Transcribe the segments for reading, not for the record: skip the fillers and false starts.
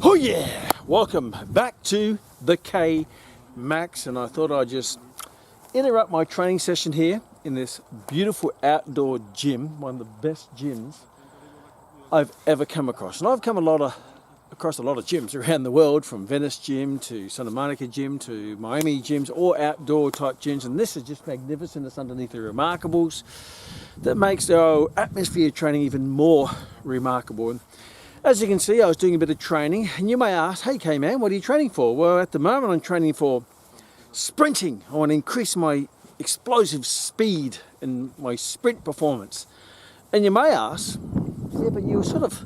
Oh yeah! Welcome back to the K Max, and I thought I'd just interrupt my training session here in this beautiful outdoor gym, one of the best gyms I've ever come across. And I've come across a lot of gyms around the world, from Venice Gym to Santa Monica Gym to Miami gyms, all outdoor type gyms, and this is just magnificent. It's underneath the Remarkables that makes the atmosphere training even more remarkable. And as you can see, I was doing a bit of training, and you may ask, hey Kman, what are you training for? Well, at the moment I'm training for sprinting. I want to increase my explosive speed and my sprint performance. And you may ask, yeah, but you were sort of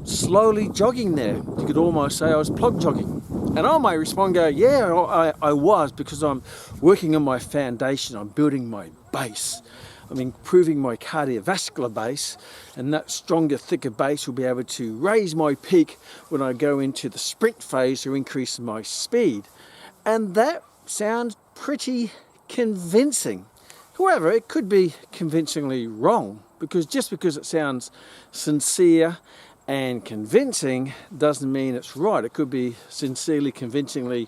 slowly jogging there. You could almost say I was plug jogging. And I might respond, go, yeah, I was, because I'm working on my foundation. I'm building my base. I'm improving my cardiovascular base, and that stronger, thicker base will be able to raise my peak when I go into the sprint phase to increase my speed. And that sounds pretty convincing. However, it could be convincingly wrong, because just because it sounds sincere and convincing doesn't mean it's right. It could be sincerely, convincingly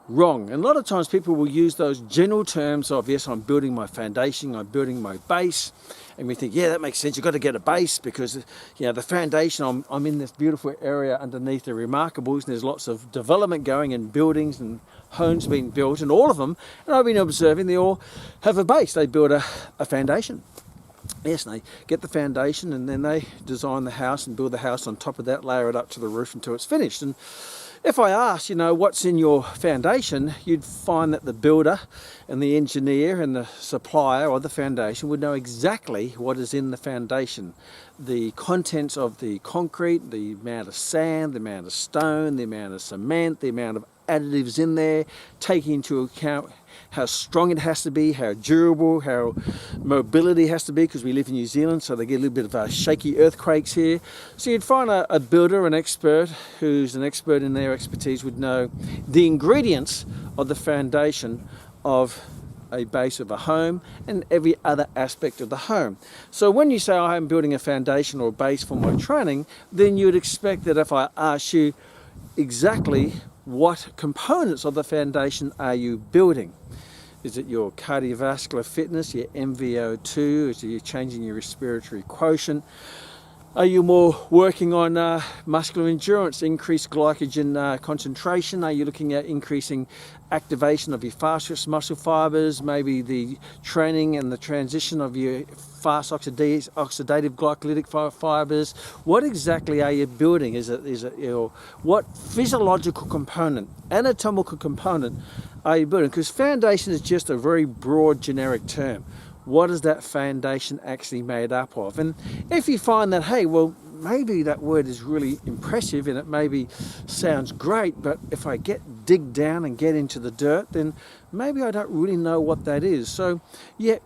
wrong. And a lot of times people will use those general terms of, yes, I'm building my foundation, I'm building my base, and we think, yeah, that makes sense. You've got to get a base because, you know, the foundation, I'm in this beautiful area underneath the Remarkables, and there's lots of development going in buildings and homes being built, and all of them, and I've been observing, they all have a base. They build a foundation. Yes, and they get the foundation, and then they design the house and build the house on top of that, layer it up to the roof until it's finished. And if I asked, you know, what's in your foundation, you'd find that the builder and the engineer and the supplier of the foundation would know exactly what is in the foundation. The contents of the concrete, the amount of sand, the amount of stone, the amount of cement, the amount of additives in there, taking into account how strong it has to be, how durable, how mobility has to be, because we live in New Zealand, so they get a little bit of shaky earthquakes here. So you'd find a builder, an expert, who's an expert in their expertise, would know the ingredients of the foundation of a base of a home and every other aspect of the home. So when you say, I'm building a foundation or a base for my training, then you'd expect that if I ask you exactly what components of the foundation are you building? Is it your cardiovascular fitness, your MVO2? Is it changing your respiratory quotient? Are you more working on muscular endurance, increased glycogen concentration? Are you looking at increasing activation of your fast muscle fibers, maybe the training and the transition of your fast oxidative glycolytic fibers? What exactly are you building? Is it what physiological component, anatomical component are you building? Because foundation is just a very broad generic term. What is that foundation actually made up of? And if you find that, hey, well, maybe that word is really impressive and it maybe sounds great, but if I dig down and get into the dirt, then maybe I don't really know what that is. So yeah,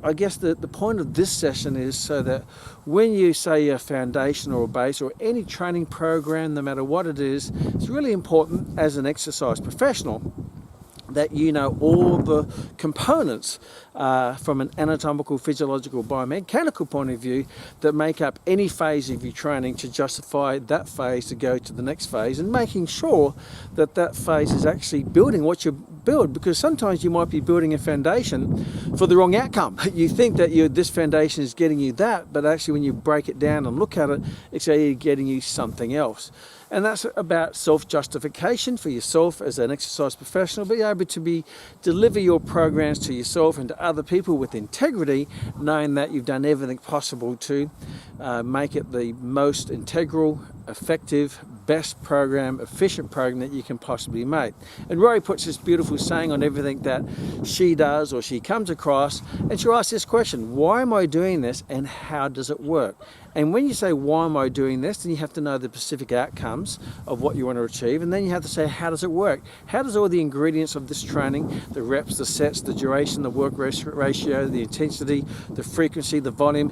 I guess the point of this session is so that when you say a foundation or a base or any training program, no matter what it is, it's really important as an exercise professional that you know all the components from an anatomical, physiological, biomechanical point of view that make up any phase of your training to justify that phase to go to the next phase, and making sure that that phase is actually building what you build, because sometimes you might be building a foundation for the wrong outcome. You think that this foundation is getting you that, but actually when you break it down and look at it, it's actually getting you something else. And that's about self-justification for yourself as an exercise professional, be able to deliver your programs to yourself and to other people with integrity, knowing that you've done everything possible to make it the most integral, effective, best program, efficient program that you can possibly make. And Rory puts this beautiful saying on everything that she does or she comes across, and she asks this question: why am I doing this and how does it work? And when you say, why am I doing this, then you have to know the specific outcomes of what you want to achieve. And then you have to say, how does it work? How does all the ingredients of this training, the reps, the sets, the duration, the work ratio, the intensity, the frequency, the volume,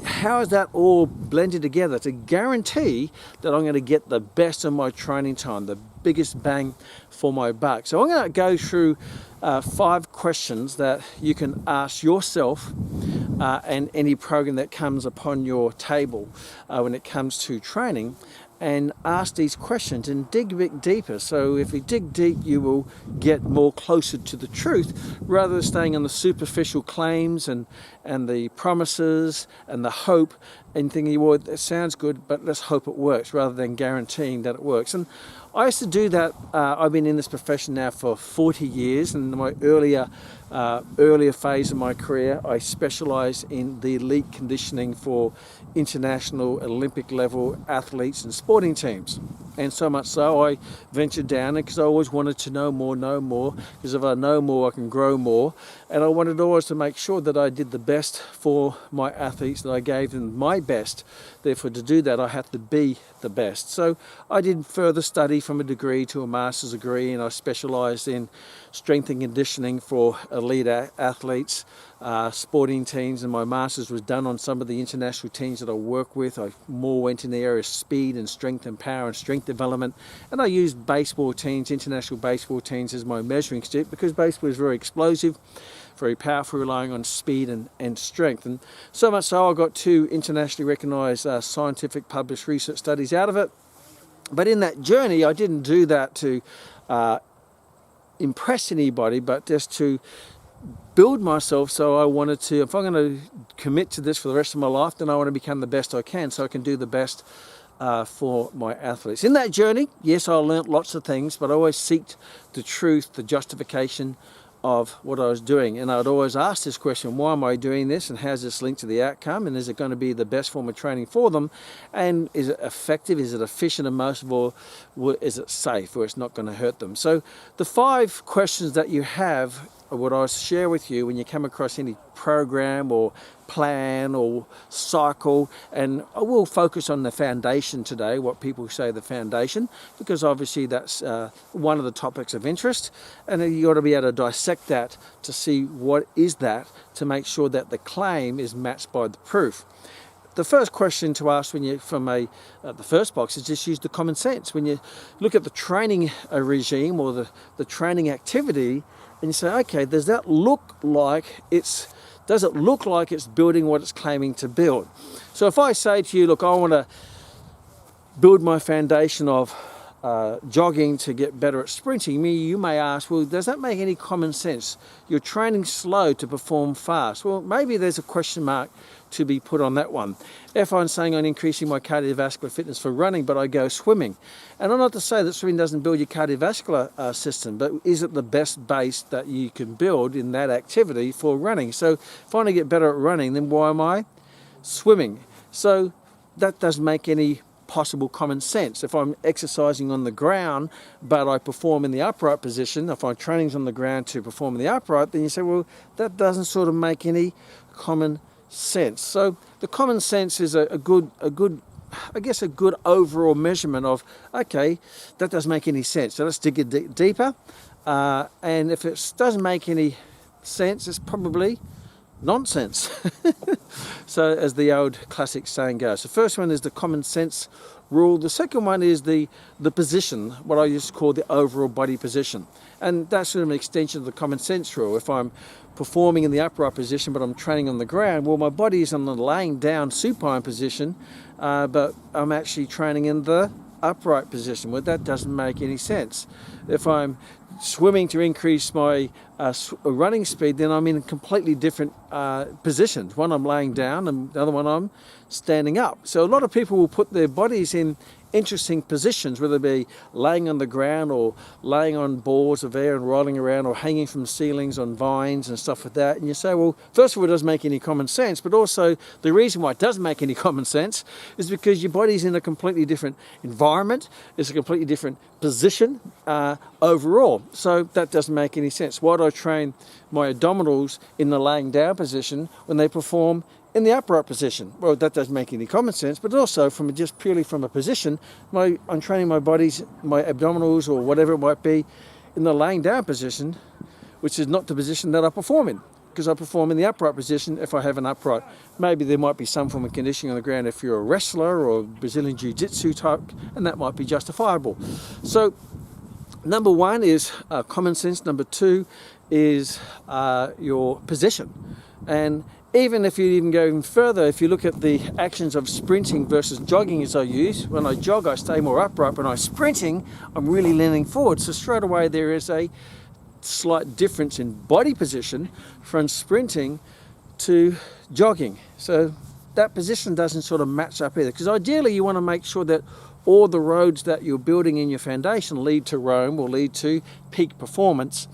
how is that all blended together to guarantee that I'm going to get the best of my training time, the biggest bang for my buck? So I'm going to go through 5 questions that you can ask yourself and any program that comes upon your table when it comes to training, and ask these questions and dig a bit deeper. So if you dig deep, you will get more closer to the truth, rather than staying on the superficial claims and the promises and the hope and thinking, well, it sounds good, but let's hope it works, rather than guaranteeing that it works. And I used to do that. I've been in this profession now for 40 years, and in my earlier phase of my career, I specialised in the elite conditioning for international Olympic level athletes and sporting teams. And so much so I ventured down, because I always wanted to know more, because if I know more I can grow more, and I wanted always to make sure that I did the best for my athletes, that I gave them my best. Therefore, to do that I had to be the best. So I did further study from a degree to a master's degree, and I specialised in strength and conditioning for elite athletes, sporting teams, and my master's was done on some of the international teams that I work with. I more went in the area of speed and strength and power and strength development, and I used baseball teams, international baseball teams, as my measuring stick, because baseball is very explosive, very powerful, relying on speed and strength. And so much so I got 2 internationally recognised scientific published research studies out of it. But in that journey, I didn't do that to impress anybody, but just to build myself. So I wanted to, if I'm going to commit to this for the rest of my life, then I want to become the best I can, so I can do the best for my athletes. In that journey, yes, I learnt lots of things, but I always seeked the truth, the justification of what I was doing. And I'd always ask this question: why am I doing this, and how's this linked to the outcome, and is it going to be the best form of training for them, and is it effective, is it efficient, and most of all, is it safe, or it's not going to hurt them? So the 5 questions that you have are what I share with you when you come across any program or plan or cycle. And I will focus on the foundation today, what people say the foundation, because obviously that's one of the topics of interest, and you got to be able to dissect that to see what is that, to make sure that the claim is matched by the proof. The first question to ask when you the first box is just use the common sense. When you look at the training regime or the training activity, and you say, okay, does it look like it's building what it's claiming to build? So if I say to you, look, I want to build my foundation of jogging to get better at sprinting, you may ask, well, does that make any common sense? You're training slow to perform fast. Well, maybe there's a question mark to be put on that one. If I'm saying I'm increasing my cardiovascular fitness for running, but I go swimming, and I'm not to say that swimming doesn't build your cardiovascular system, but is it the best base that you can build in that activity for running? So if I want to get better at running, then why am I swimming? So that doesn't make any possible common sense. If I'm exercising on the ground but I perform in the upright position, if I'm training on the ground to perform in the upright, then you say, well, that doesn't sort of make any common sense. So the common sense is a good overall measurement of, okay, that doesn't make any sense, so let's dig it deeper, and if it doesn't make any sense, it's probably nonsense. So as the old classic saying goes, the first one is the common sense rule. The second one is the position, what I used to call the overall body position, and that's sort of an extension of the common sense rule. If I'm performing in the upright position but I'm training on the ground, well, my body is on the laying down supine position, but I'm actually training in the upright position. Well, that doesn't make any sense. If I'm swimming to increase my running speed, then I'm in completely different positions. One I'm laying down and the other one I'm standing up. So a lot of people will put their bodies in interesting positions, whether it be laying on the ground or laying on balls of air and rolling around, or hanging from ceilings on vines and stuff like that. And you say, well, first of all, it doesn't make any common sense, but also the reason why it doesn't make any common sense is because your body's in a completely different environment, it's a completely different position overall. So that doesn't make any sense. Why do I train my abdominals in the laying down position when they perform in the upright position? Well, that doesn't make any common sense, but also just purely from a position, I'm training my abdominals or whatever it might be in the laying down position, which is not the position that I perform in, because I perform in the upright position if I have an upright. Maybe there might be some form of conditioning on the ground if you're a wrestler or Brazilian Jiu-Jitsu type, and that might be justifiable. So number one is common sense. Number two is your position. And Even if you even go even further, if you look at the actions of sprinting versus jogging as I use, when I jog I stay more upright, when I'm sprinting I'm really leaning forward. So straight away there is a slight difference in body position from sprinting to jogging. So that position doesn't sort of match up either, because ideally you want to make sure that all the roads that you're building in your foundation lead to Rome or lead to peak performance,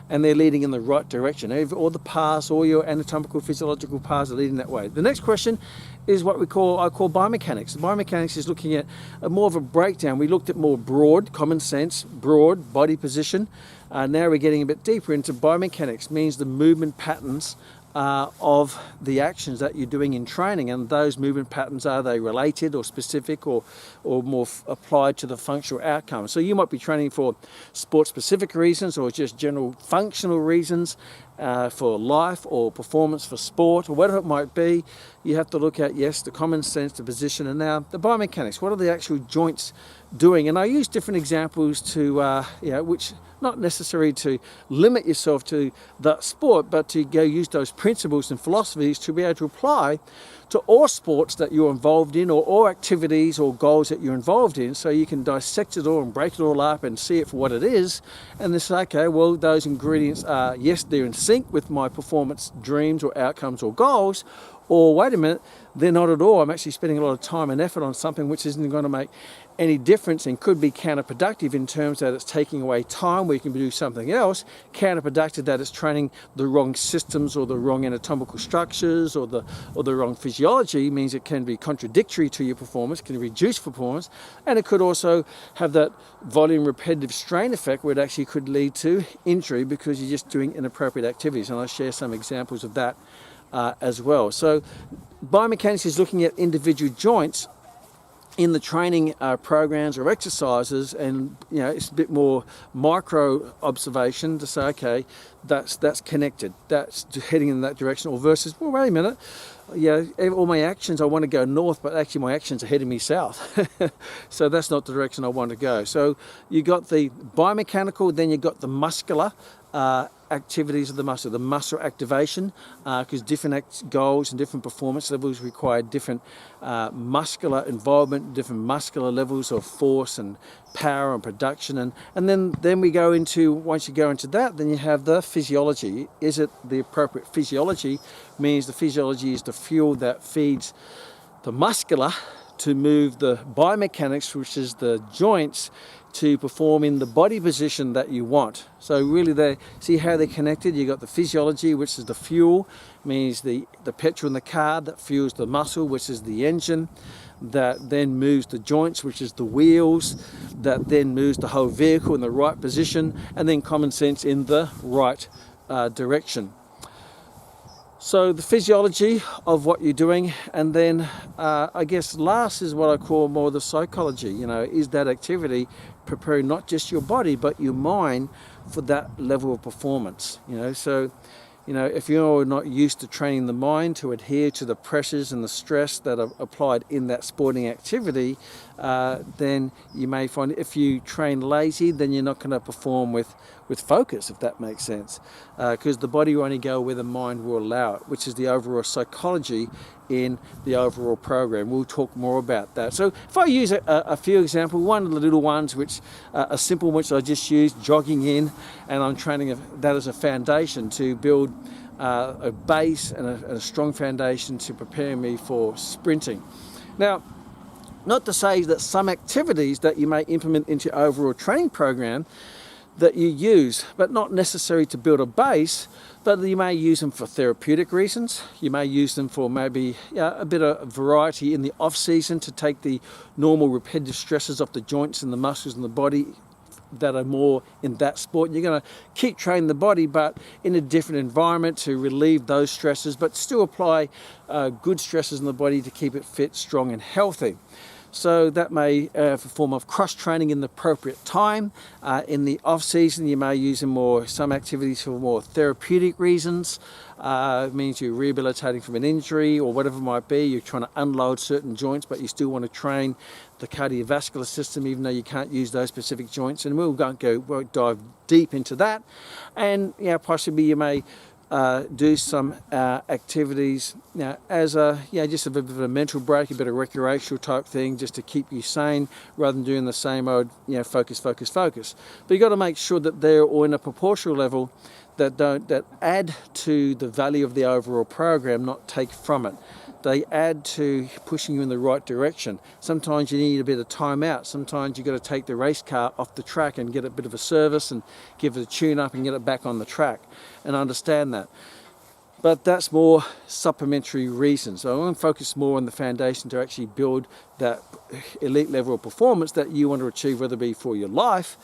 and they're leading in the right direction. All the paths, all your anatomical, physiological paths are leading that way. The next question is what I call biomechanics. Biomechanics is looking at more of a breakdown. We looked at more broad, common sense, broad body position. Now we're getting a bit deeper into biomechanics, means the movement patterns of the actions that you're doing in training, and those movement patterns, are they related or specific or more applied to the functional outcome? So you might be training for sport specific reasons or just general functional reasons for life or performance for sport or whatever it might be. You have to look at, yes, the common sense, the position, and now the biomechanics. What are the actual joints doing? And I use different examples to which not necessary to limit yourself to that sport, but to go use those principles and philosophies to be able to apply to all sports that you're involved in, or all activities or goals that you're involved in, so you can dissect it all and break it all up and see it for what it is, and then say, okay, well, those ingredients are, yes, they're in sync with my performance dreams or outcomes or goals, or wait a minute, they're not at all. I'm actually spending a lot of time and effort on something which isn't going to make any difference and could be counterproductive in terms that it's taking away time where you can do something else, counterproductive that it's training the wrong systems or the wrong anatomical structures or the wrong physiology, means it can be contradictory to your performance, can reduce performance, and it could also have that volume repetitive strain effect where it actually could lead to injury because you're just doing inappropriate activities, and I'll share some examples of that as well. So biomechanics is looking at individual joints in the training programs or exercises, and it's a bit more micro observation to say, okay, that's connected, that's heading in that direction, or versus, well, wait a minute, all my actions, I want to go north, but actually my actions are heading me south. So that's not the direction I want to go. So you got the biomechanical, then you got the muscular activities of the muscle activation, because different goals and different performance levels require different muscular involvement, different muscular levels of force and power and production, and then we go into, once you go into that, then you have the physiology. Is it the appropriate physiology? Means the physiology is the fuel that feeds the muscular to move the biomechanics, which is the joints, to perform in the body position that you want. So really, they see how they're connected. You got the physiology, which is the fuel, means the petrol in the car that fuels the muscle, which is the engine, that then moves the joints, which is the wheels, that then moves the whole vehicle in the right position, and then common sense in the right direction. So the physiology of what you're doing, and then I guess last is what I call more the psychology. Is that activity preparing not just your body but your mind for that level of performance? So if you're not used to training the mind to adhere to the pressures and the stress that are applied in that sporting activity, then you may find if you train lazy, then you're not going to perform with focus, if that makes sense, because the body will only go where the mind will allow it, which is the overall psychology in the overall program. We'll talk more about that. So if I use a few examples, one of the little ones, which a simple, which I just used, jogging in, and I'm training that as a foundation to build a base and a strong foundation to prepare me for sprinting. Now, not to say that some activities that you may implement into your overall training program that you use, but not necessary to build a base, but you may use them for therapeutic reasons. You may use them for maybe a bit of variety in the off season to take the normal repetitive stresses off the joints and the muscles in the body that are more in that sport. You're going to keep training the body, but in a different environment to relieve those stresses, but still apply good stresses in the body to keep it fit, strong and healthy. So that may have a form of cross-training in the appropriate time. In the off-season, you may use some activities for more therapeutic reasons. It means you're rehabilitating from an injury or whatever it might be. You're trying to unload certain joints, but you still want to train the cardiovascular system, even though you can't use those specific joints. And we'll dive deep into that. And possibly you may do some activities as just a bit of a mental break, a bit of recreational type thing, just to keep you sane rather than doing the same old focus. But you've got to make sure that they're all in a proportional level that add to the value of the overall program, not take from it. They add to pushing you in the right direction. Sometimes you need a bit of time out. Sometimes you've got to take the race car off the track and get a bit of a service and give it a tune up and get it back on the track, and understand that. But that's more supplementary reasons. So I want to focus more on the foundation to actually build that elite level of performance that you want to achieve, whether it be for your life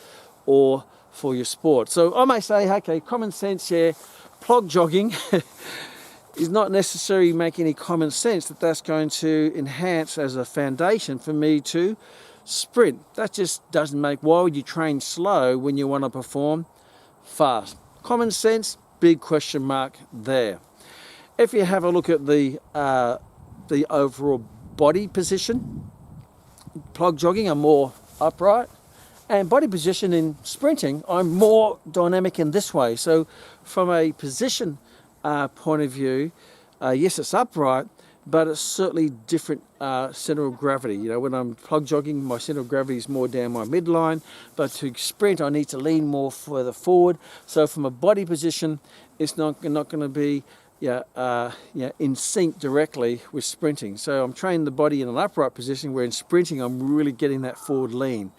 or for your sport. So I may say, okay, common sense here, plug jogging is not necessarily making any common sense that's going to enhance as a foundation for me to sprint. That just doesn't make. Why would you train slow when you want to perform fast? Common sense, big question mark there. If you have a look at the overall body position, plug jogging, I'm more upright, and body position in sprinting, I'm more dynamic in this way. So from a position point of view, yes, it's upright, but it's certainly different center of gravity. When I'm plug jogging, my center of gravity is more down my midline, but to sprint, I need to lean more further forward. So from a body position, it's not going to be in sync directly with sprinting. So I'm training the body in an upright position, where in sprinting, I'm really getting that forward lean.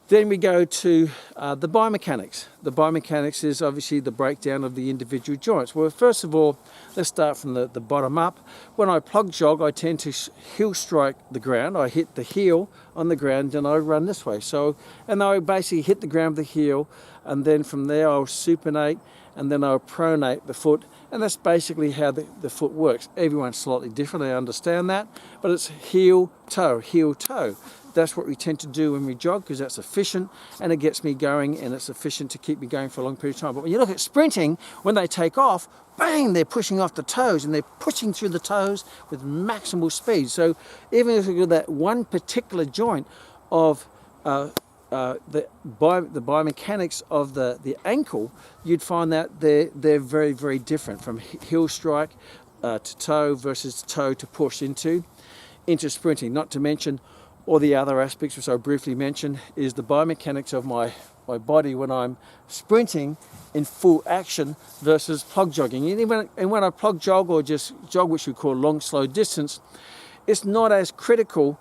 Then we go to the biomechanics. The biomechanics is obviously the breakdown of the individual joints. Well, first of all, let's start from the bottom up. When I plug jog, I tend to heel strike the ground. I hit the heel on the ground, and I run this way. And I basically hit the ground with the heel, and then from there I'll supinate, and then I'll pronate the foot. And that's basically how the foot works. Everyone's slightly different, I understand that, but it's heel, toe, heel, toe. That's what we tend to do when we jog, because that's efficient and it gets me going, and it's efficient to keep me going for a long period of time. But when you look at sprinting, when they take off, bang, they're pushing off the toes, and they're pushing through the toes with maximal speed. So even if you look at that one particular joint of the biomechanics of the ankle, you'd find that they're very, very different from heel strike to toe versus toe to push into sprinting. Not to mention all the other aspects which I briefly mentioned is the biomechanics of my body when I'm sprinting in full action versus plug jogging. And when I plug jog, or just jog, which we call long, slow distance, it's not as critical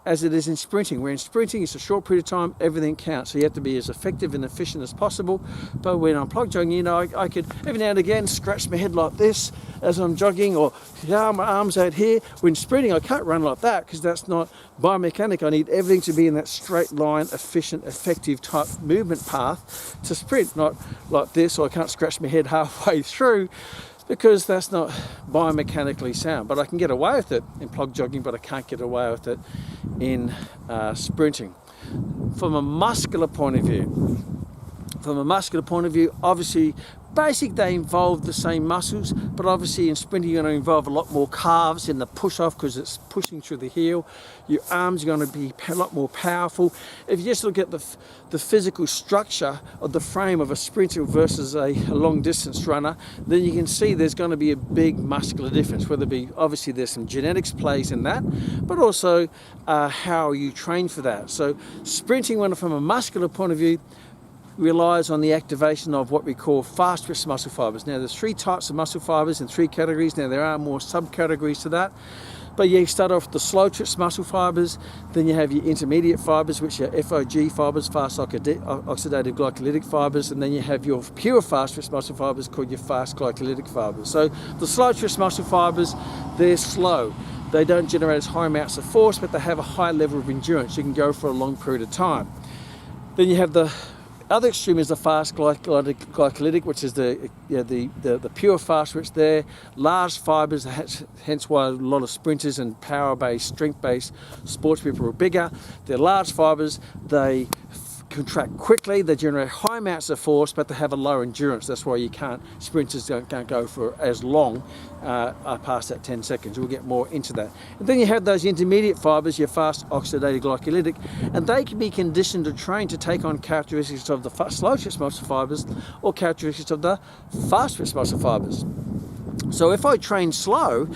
as it is in sprinting. Where in sprinting, it's a short period of time, everything counts. So you have to be as effective and efficient as possible. But when I'm plug jogging, I could every now and again scratch my head like this as I'm jogging, or my arms out here. When sprinting, I can't run like that, because that's not biomechanic. I need everything to be in that straight line, efficient, effective type movement path to sprint, not like this, or I can't scratch my head halfway through, because that's not biomechanically sound. But I can get away with it in plug jogging, but I can't get away with it in sprinting. From a muscular point of view, obviously, they involve the same muscles, but obviously in sprinting you're going to involve a lot more calves in the push-off, because it's pushing through the heel. Your arms are going to be a lot more powerful. If you just look at the physical structure of the frame of a sprinter versus a long-distance runner, then you can see there's going to be a big muscular difference, whether it be, obviously there's some genetics plays in that, but also how you train for that. So sprinting, from a muscular point of view, relies on the activation of what we call fast twitch muscle fibers. Now, there's 3 types of muscle fibers in 3 categories. Now, there are more subcategories to that. But you start off with the slow twitch muscle fibers, then you have your intermediate fibers, which are FOG fibers, fast oxidative glycolytic fibers, and then you have your pure fast twitch muscle fibers called your fast glycolytic fibers. So the slow twitch muscle fibers, they're slow. They don't generate as high amounts of force, but they have a high level of endurance. You can go for a long period of time. Then you have the other extreme is the fast glycolytic, which is the pure fast twitch there. Large fibers, hence why a lot of sprinters and power-based, strength-based sports people are bigger. They're large fibers. They contract quickly, they generate high amounts of force, but they have a low endurance. That's why you can't, sprinters can't go for as long past that 10 seconds. We'll get more into that. And then you have those intermediate fibers, your fast oxidative glycolytic, and they can be conditioned or trained to take on characteristics of the slow twitch muscle fibers or characteristics of the fast twitch muscle fibers. So if I train slow,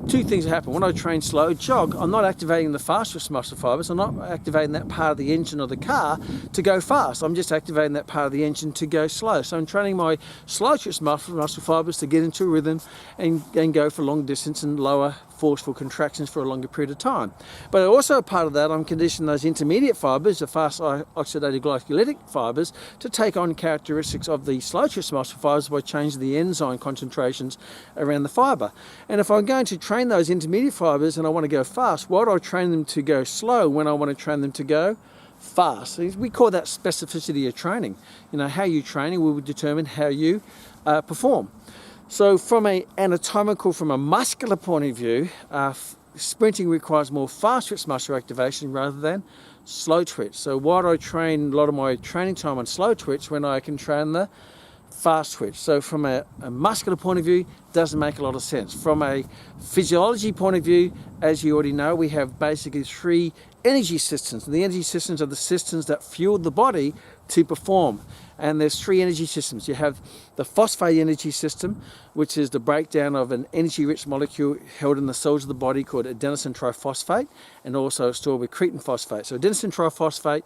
two things happen. When I train slow, jog, I'm not activating the fast twitch muscle fibers. I'm not activating that part of the engine of the car to go fast. I'm just activating that part of the engine to go slow. So I'm training my slow twitch muscle fibers to get into a rhythm and go for long distance and lower forceful contractions for a longer period of time. But also a part of that, I'm conditioning those intermediate fibers, the fast oxidative glycolytic fibers, to take on characteristics of the slow twitch muscle fibers by changing the enzyme concentrations around the fiber. And if I'm going to train those intermediate fibers and I want to go fast, why do I train them to go slow when I want to train them to go fast? We call that specificity of training. You know, how you training will determine how you perform. So from a anatomical, from a muscular point of view, sprinting requires more fast twitch muscle activation rather than slow twitch. So why do I train a lot of my training time on slow twitch when I can train the fast twitch? So from a muscular point of view, doesn't make a lot of sense. From a physiology point of view, as you already know, we have basically three energy systems. And the energy systems are the systems that fuel the body to perform. And there's three energy systems. You have the phosphate energy system, which is the breakdown of an energy-rich molecule held in the cells of the body called adenosine triphosphate, and also stored with creatine phosphate. So adenosine triphosphate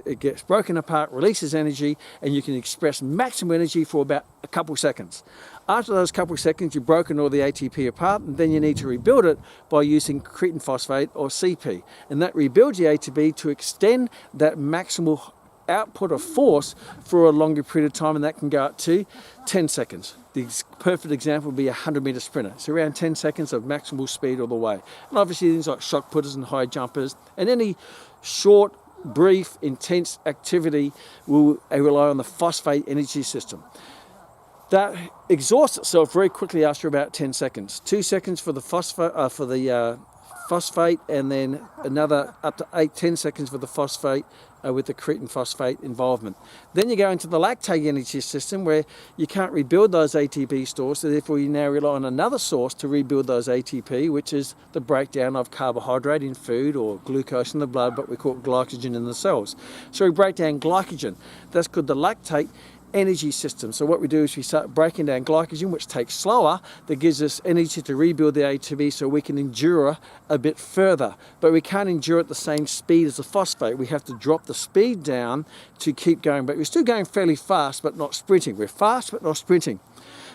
it gets broken apart, releases energy, and you can express maximum energy for about a couple seconds. After those couple of seconds, you've broken all the ATP apart, and then you need to rebuild it by using creatine phosphate or CP. And that rebuilds the ATP to extend that maximal output of force for a longer period of time, and that can go up to 10 seconds. The perfect example would be a 100-meter sprinter. It's around 10 seconds of maximal speed all the way. And obviously things like shock putters and high jumpers and any short, brief, intense activity will rely on the phosphate energy system. That exhausts itself very quickly after about 10 seconds. 2 seconds for the phosphate, and then another up to 10 seconds for the phosphate with the creatine phosphate involvement. Then you go into the lactate energy system where you can't rebuild those ATP stores, so therefore you now rely on another source to rebuild those ATP, which is the breakdown of carbohydrate in food or glucose in the blood, but we call it glycogen in the cells. So we break down glycogen. That's called the lactate energy system. So what we do is we start breaking down glycogen, which takes slower, that gives us energy to rebuild the ATP so we can endure a bit further. But we can't endure at the same speed as the phosphate. We have to drop the speed down to keep going. But we're still going fairly fast, but not sprinting. We're fast, but not sprinting.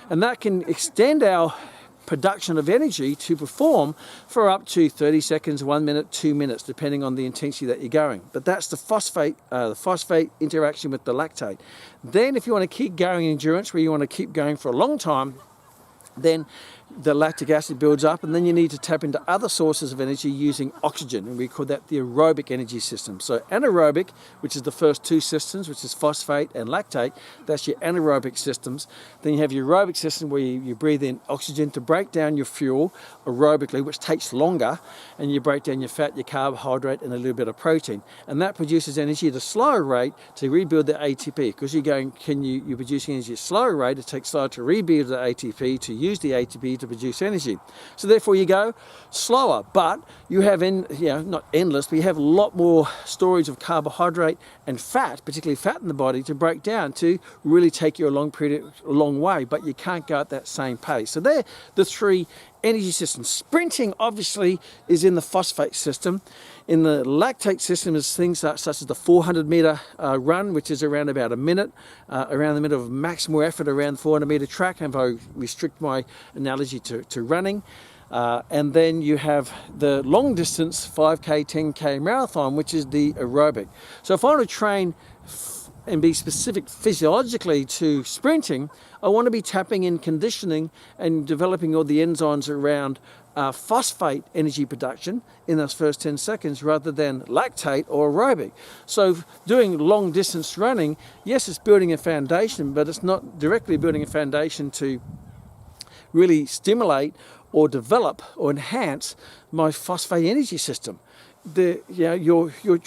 And that can extend our production of energy to perform for up to 30 seconds, 1 minute, 2 minutes, depending on the intensity that you're going. But that's the phosphate interaction with the lactate. Then if you want to keep going in endurance, where you want to keep going for a long time, then the lactic acid builds up, and then you need to tap into other sources of energy using oxygen, and we call that the aerobic energy system. So anaerobic, which is the first two systems, which is phosphate and lactate, that's your anaerobic systems. Then you have your aerobic system where you breathe in oxygen to break down your fuel aerobically, which takes longer, and you break down your fat, your carbohydrate, and a little bit of protein. And that produces energy at a slower rate to rebuild the ATP. Because you're producing energy at a slower rate, it takes slower to rebuild the ATP, to use the ATP to produce energy. So therefore you go slower, but you have not endless, but you have a lot more storage of carbohydrate and fat, particularly fat in the body, to break down to really take you a long way, but you can't go at that same pace. So they're the three energy systems. Sprinting obviously is in the phosphate system. In the lactate system is things such as the 400-meter run, which is around about a minute, around the minute of maximal effort around the 400-meter track, and if I restrict my analogy to running. And then you have the long distance 5K, 10K marathon, which is the aerobic. So if I want to train and be specific physiologically to sprinting, I want to be tapping in conditioning and developing all the enzymes around phosphate energy production in those first 10 seconds rather than lactate or aerobic. So doing long distance running, yes, it's building a foundation, but it's not directly building a foundation to really stimulate or develop or enhance my phosphate energy system. you're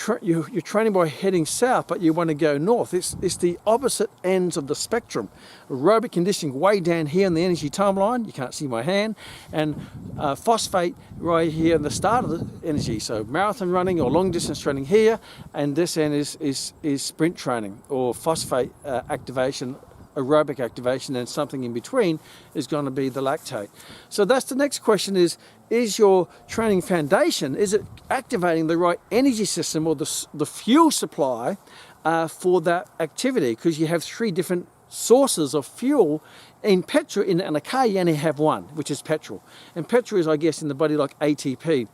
training by heading south, but you want to go north. It's the opposite ends of the spectrum. Aerobic conditioning way down here in the energy timeline. You can't see my hand, and phosphate right here in the start of the energy. So marathon running or long distance training here, and this end is sprint training or phosphate activation. Aerobic activation, and something in between is going to be the lactate. So that's the next question: is your training foundation, is it activating the right energy system or the fuel supply for that activity? Because you have three different sources of fuel. In petrol, in a car, you only have one, which is petrol. And petrol is, I guess, in the body like ATP.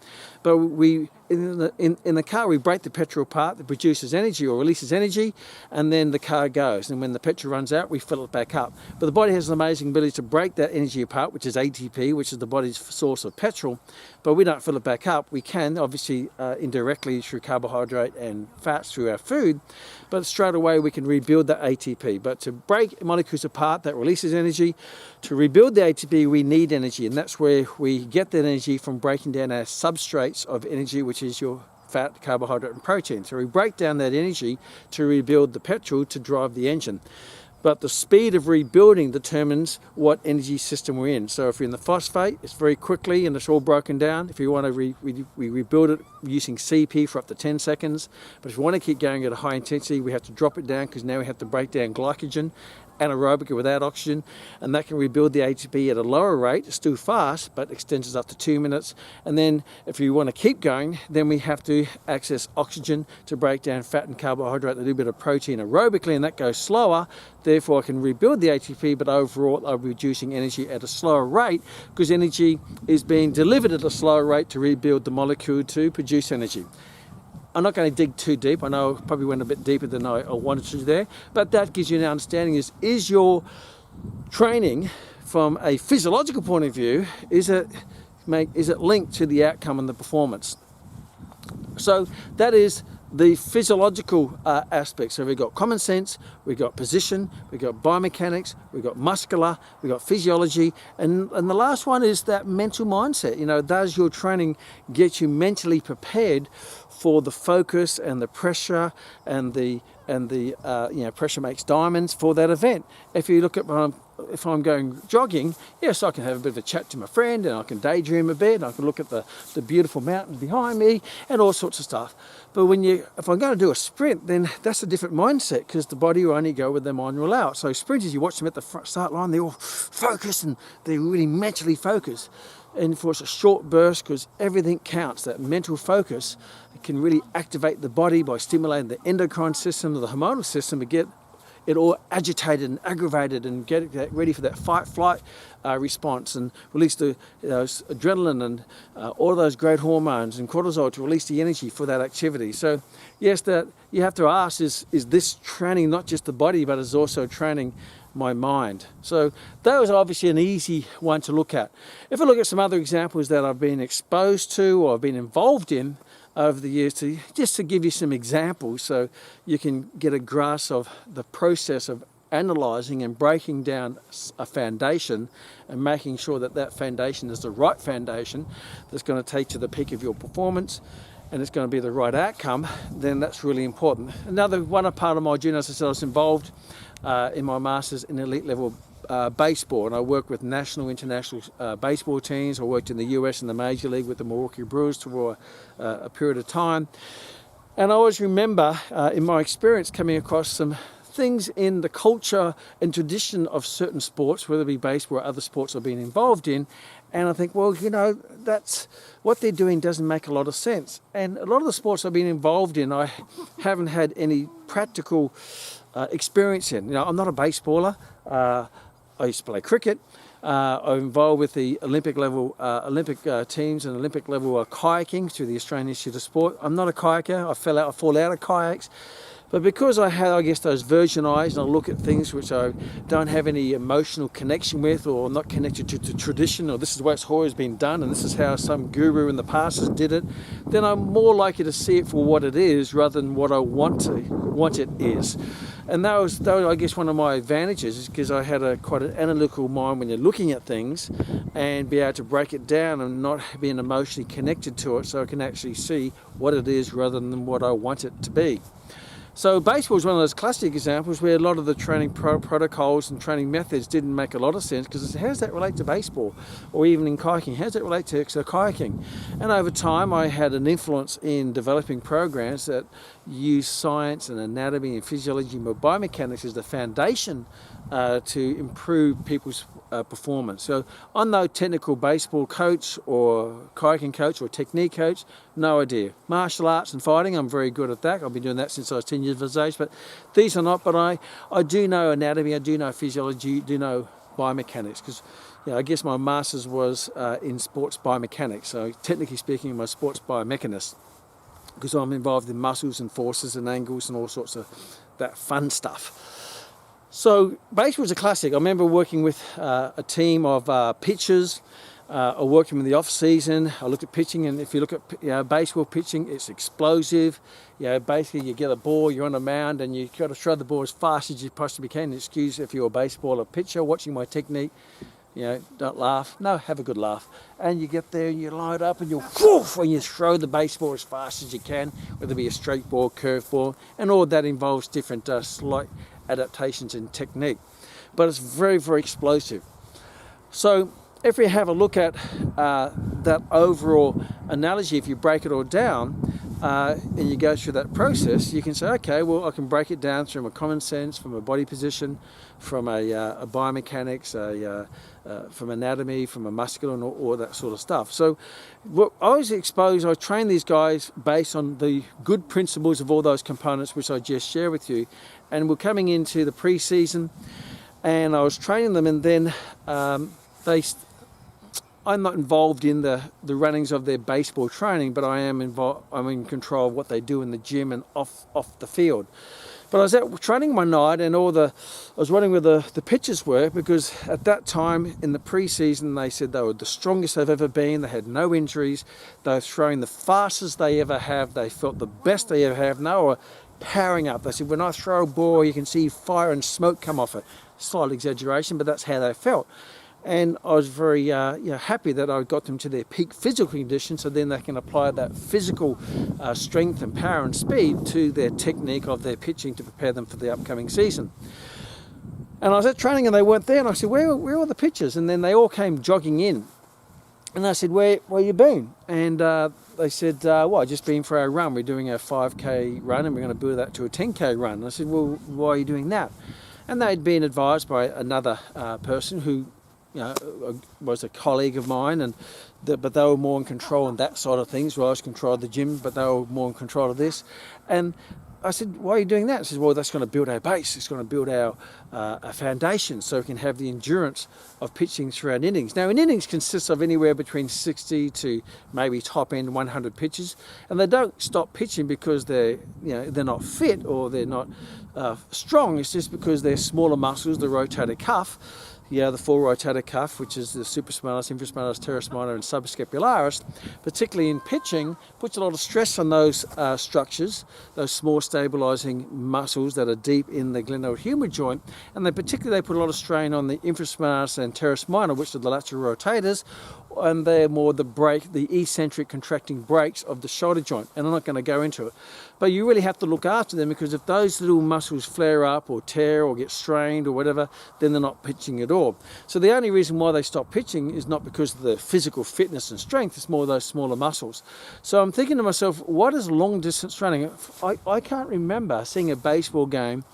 But in the car, we break the petrol apart that produces energy or releases energy, and then the car goes. And when the petrol runs out, we fill it back up. But the body has an amazing ability to break that energy apart, which is ATP, which is the body's source of petrol. But we don't fill it back up. We can, obviously, indirectly through carbohydrate and fats through our food, but straight away we can rebuild that ATP. But to break molecules apart, that releases energy. To rebuild the ATP, we need energy, and that's where we get that energy from breaking down our substrates of energy, which is your fat, carbohydrate, and protein. So we break down that energy to rebuild the petrol to drive the engine. But the speed of rebuilding determines what energy system we're in. So if you're in the phosphate, it's very quickly and it's all broken down. If you want to we rebuild it using CP for up to 10 seconds. But if you want to keep going at a high intensity, we have to drop it down, because now we have to break down glycogen, anaerobic without oxygen, and that can rebuild the ATP at a lower rate. It's still fast, but extends us up to 2 minutes. And then if you want to keep going, then we have to access oxygen to break down fat and carbohydrate, a little bit of protein aerobically, and that goes slower. Therefore, I can rebuild the ATP, but overall I'm reducing energy at a slower rate, because energy is being delivered at a slower rate to rebuild the molecule to produce energy. I'm not going to dig too deep. I know I probably went a bit deeper than I wanted to there, but that gives you an understanding. Is your training from a physiological point of view, is it linked to the outcome and the performance? So that is the physiological aspect. So we've got common sense, we've got position, we've got biomechanics, we've got muscular, we've got physiology, and the last one is that mental mindset. Does your training get you mentally prepared for the focus and the pressure and the pressure makes diamonds for that event? If you look at if I'm going jogging, yes, I can have a bit of a chat to my friend, and I can daydream a bit, and I can look at the beautiful mountain behind me and all sorts of stuff. But if I'm going to do a sprint, then that's a different mindset, because the body will only go with their mind will out. So sprinters, you watch them at the start line, they're all focused and they're really mentally focused. And for it's a short burst, because everything counts. That mental focus can really activate the body by stimulating the endocrine system or the hormonal system to get it all agitated and aggravated and get it ready for that fight-flight response, and release the adrenaline and all of those great hormones and cortisol to release the energy for that activity. So yes, that you have to ask, is this training not just the body, but is also training my mind? So that was obviously an easy one to look at. If I look at some other examples that I've been exposed to or I've been involved in over the years, just to give you some examples so you can get a grasp of the process of analysing and breaking down a foundation and making sure that foundation is the right foundation that's going to take to the peak of your performance, and it's going to be the right outcome. Then that's really important. Another one part of my journey, as I said, I was involved in my masters in elite level baseball, and I worked with national, international baseball teams. I worked in the US in the Major League with the Milwaukee Brewers for a period of time. And I always remember in my experience coming across some things in the culture and tradition of certain sports, whether it be baseball or other sports I've been involved in, and I think, well, that's what they're doing doesn't make a lot of sense. And a lot of the sports I've been involved in, I haven't had any practical experience in. I'm not a baseballer. I used to play cricket. I'm involved with the Olympic teams and Olympic level kayaking through the Australian Institute of Sport. I'm not a kayaker. I fall out of kayaks. But because I had, I guess, those virgin eyes, and I look at things which I don't have any emotional connection with, or not connected to tradition, or this is the way it's always been done, and this is how some guru in the past has did it, then I'm more likely to see it for what it is rather than what I want it is. And that was, I guess, one of my advantages, is because I had quite an analytical mind when you're looking at things, and be able to break it down and not being emotionally connected to it, so I can actually see what it is rather than what I want it to be. So baseball is one of those classic examples where a lot of the training protocols and training methods didn't make a lot of sense, because how does that relate to baseball? Or even in kayaking, how does that relate to kayaking? And over time I had an influence in developing programs that use science and anatomy and physiology and biomechanics as the foundation to improve people's performance. So I'm no technical baseball coach or kayaking coach or technique coach, no idea. Martial arts and fighting, I'm very good at that. I've been doing that since I was 10 years of age, but these are not. But I do know anatomy, I do know physiology, do know biomechanics, because I guess my master's was in sports biomechanics. So technically speaking, I'm a sports biomechanist, because I'm involved in muscles and forces and angles and all sorts of that fun stuff. So baseball was a classic. I remember working with a team of pitchers, or working in the off season. I looked at pitching, and if you look at baseball pitching, it's explosive. Basically you get a ball, you're on a mound, and you got to throw the ball as fast as you possibly can. Excuse if you're a baseballer pitcher watching my technique. Don't laugh. No, have a good laugh. And you get there and you line up and you whoosh, and you throw the baseball as fast as you can, whether it be a straight ball, curve ball, and all that involves different slight adaptations in technique. But it's very, very explosive. So if we have a look at that overall analogy, if you break it all down and you go through that process, you can say, okay, well, I can break it down from a common sense, from a body position, from a biomechanics, from anatomy, from a muscular, and all that sort of stuff. So I train these guys based on the good principles of all those components which I just shared with you. And we're coming into the pre-season, and I was training them, and then I'm not involved in the runnings of their baseball training, but I'm in control of what they do in the gym and off the field. But I was out training one night, and I was running where the pitchers were, because at that time in the pre-season they said they were the strongest they've ever been. They had no injuries. They were throwing the fastest they ever have. They felt the best they ever have. And they were powering up. They said, when I throw a ball, you can see fire and smoke come off it. Slight exaggeration, but that's how they felt. And I was very happy that I got them to their peak physical condition, so then they can apply that physical strength and power and speed to their technique of their pitching to prepare them for the upcoming season. And I was at training and they weren't there, and I said, where are all the pitchers? And then they all came jogging in. And I said, where you been? And they said, well, I've just been for our run. We're doing a 5K run, and we're going to build that to a 10K run. And I said, well, why are you doing that? And they'd been advised by another person who was a colleague of mine, but they were more in control on that side of things, where I was in control of the gym, but they were more in control of this. And I said, why are you doing that? He said, well, that's going to build our base. It's going to build our foundation, so we can have the endurance of pitching throughout innings. Now, an innings consists of anywhere between 60 to maybe top end 100 pitches, and they don't stop pitching because they're not fit or they're not strong. It's just because they're smaller muscles, the rotator cuff, the full rotator cuff, which is the supraspinalis, infraspinalis, teres minor, and subscapularis, particularly in pitching, puts a lot of stress on those structures, those small stabilizing muscles that are deep in the glenohumeral joint, and they put a lot of strain on the infraspinalis and teres minor, which are the lateral rotators, and they're more the eccentric contracting brakes of the shoulder joint. And I'm not going to go into it, but you really have to look after them, because if those little muscles flare up or tear or get strained or whatever, then they're not pitching at all. So the only reason why they stop pitching is not because of the physical fitness and strength, it's more those smaller muscles. So I'm thinking to myself, what is long distance running? I can't remember seeing a baseball game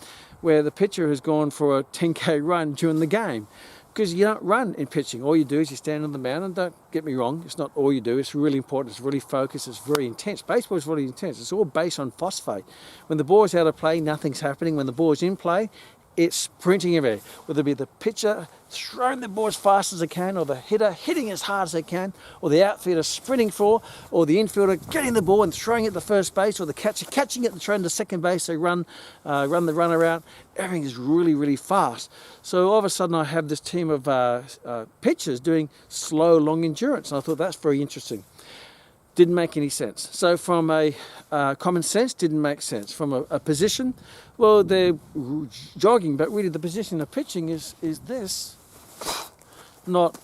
where the pitcher has gone for a 10K run during the game. Because you don't run in pitching. All you do is you stand on the mound, and don't get me wrong, it's not all you do. It's really important, it's really focused, it's very intense. Baseball is really intense. It's all based on phosphate. When the ball's out of play, nothing's happening. When the ball's in play, it's sprinting everywhere, whether it be the pitcher throwing the ball as fast as they can, or the hitter hitting as hard as they can, or the outfielder sprinting for, or the infielder getting the ball and throwing it to first base, or the catcher catching it and throwing to second base. They run the runner out. Everything is really, really fast. So all of a sudden I have this team of pitchers doing slow, long endurance, and I thought that's very interesting. Didn't make any sense. So from a common sense, didn't make sense. From a position, well, they're jogging, but really the position of pitching is this, not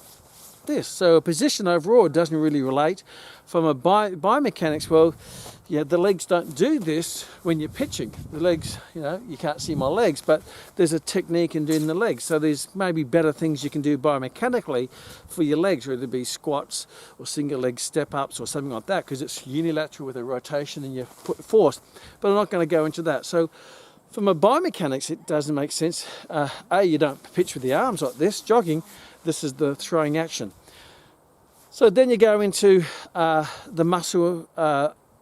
this. So a position overall doesn't really relate. From a biomechanics, well, yeah, the legs don't do this when you're pitching. The legs, you can't see my legs, but there's a technique in doing the legs. So there's maybe better things you can do biomechanically for your legs, whether it be squats or single leg step ups or something like that, because it's unilateral with a rotation and you put force. But I'm not going to go into that. So from a biomechanics, it doesn't make sense. You don't pitch with the arms like this, jogging. This is the throwing action. So then you go into the muscle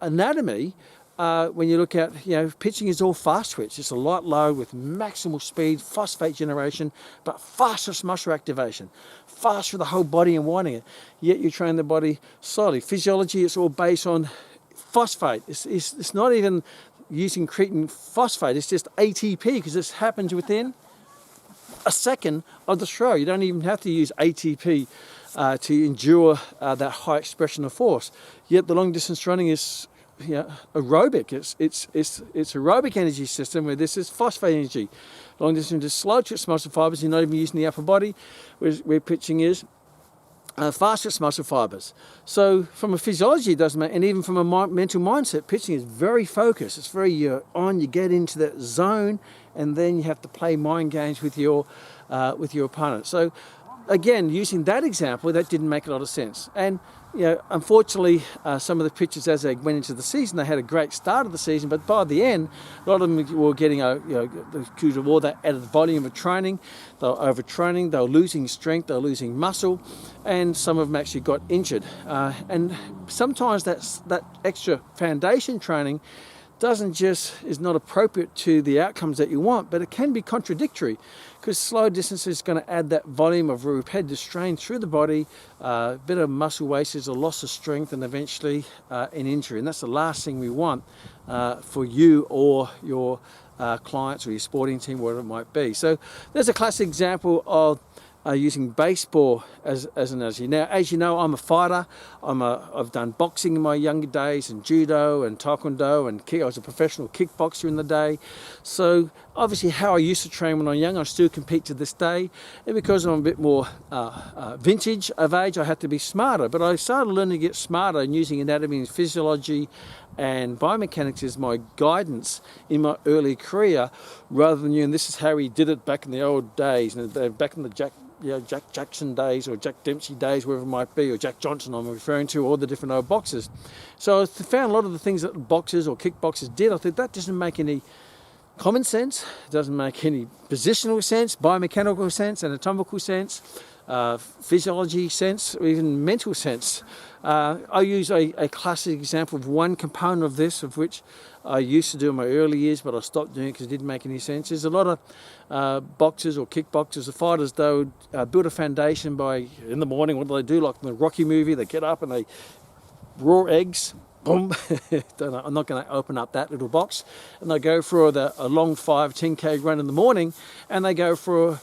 anatomy. When you look at, pitching is all fast twitch. It's a light load with maximal speed, phosphate generation, but fastest muscle activation, fast for the whole body and winding it. Yet you train the body slowly. Physiology, it's all based on phosphate. It's not even using creatine phosphate. It's just ATP, because this happens within a second of the throw. You don't even have to use ATP to endure that high expression of force. Yet the long distance running is aerobic. It's aerobic energy system, where this is phosphate energy. Long distance is slow twitch muscle fibers. You're not even using the upper body, where pitching is fast twitch muscle fibers. So from a physiology, it doesn't matter, and even from a mental mindset, pitching is very focused. It's very you get into that zone, and then you have to play mind games with your opponent. So again, using that example, that didn't make a lot of sense. And unfortunately, some of the pitchers, as they went into the season, they had a great start of the season, but by the end, a lot of them were getting due to all that added volume of training. They were overtraining, they were losing strength, they were losing muscle, and some of them actually got injured. And sometimes that extra foundation training is not appropriate to the outcomes that you want, but it can be contradictory, because slow distance is going to add that volume of repetitive strain through the body, a bit of muscle wastage, a loss of strength, and eventually an injury. And that's the last thing we want for you or your clients or your sporting team, whatever it might be. So there's a classic example of using baseball as an analogy. Now, as you know, I'm a fighter. I've done boxing in my younger days, and judo and taekwondo, and I was a professional kickboxer in the day. So obviously how I used to train when I was young, I still compete to this day. And because I'm a bit more vintage of age, I had to be smarter. But I started learning to get smarter and using anatomy and physiology and biomechanics as my guidance in my early career, rather than and this is how he did it back in the old days, and back in the Jack Jackson days, or Jack Dempsey days, wherever it might be, or Jack Johnson I'm referring to, all the different old boxers. So I found a lot of the things that boxers or kickboxers did. I thought that doesn't make any common sense, it doesn't make any positional sense, biomechanical sense, anatomical sense, physiology sense, or even mental sense. I use a classic example of one component of this, of which I used to do in my early years, but I stopped doing it because it didn't make any sense. There's a lot of boxers or kickboxers or fighters, they would build a foundation by, in the morning, what do they do? Like in the Rocky movie, they get up and they raw eggs, boom. I'm not going to open up that little box. And they go for a long 5-10K run in the morning, and they go for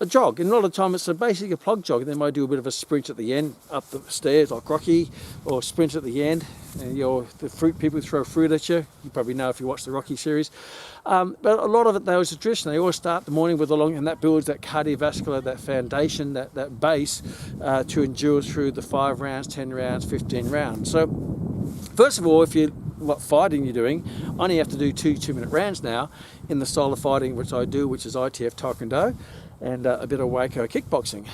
a jog. And a lot of the time it's basically a plug jog. They might do a bit of a sprint at the end, up the stairs like Rocky, or sprint at the end. And the fruit people throw fruit at you. You probably know if you watch the Rocky series. But a lot of it, though, is a tradition. They always start the morning with a long, and that builds that cardiovascular, that foundation, that base to endure through the 5 rounds, 10 rounds, 15 rounds. So first of all, what fighting you're doing, I only have to do 2 2-minute rounds now in the style of fighting which I do, which is ITF Taekwondo, and a bit of Waco kickboxing.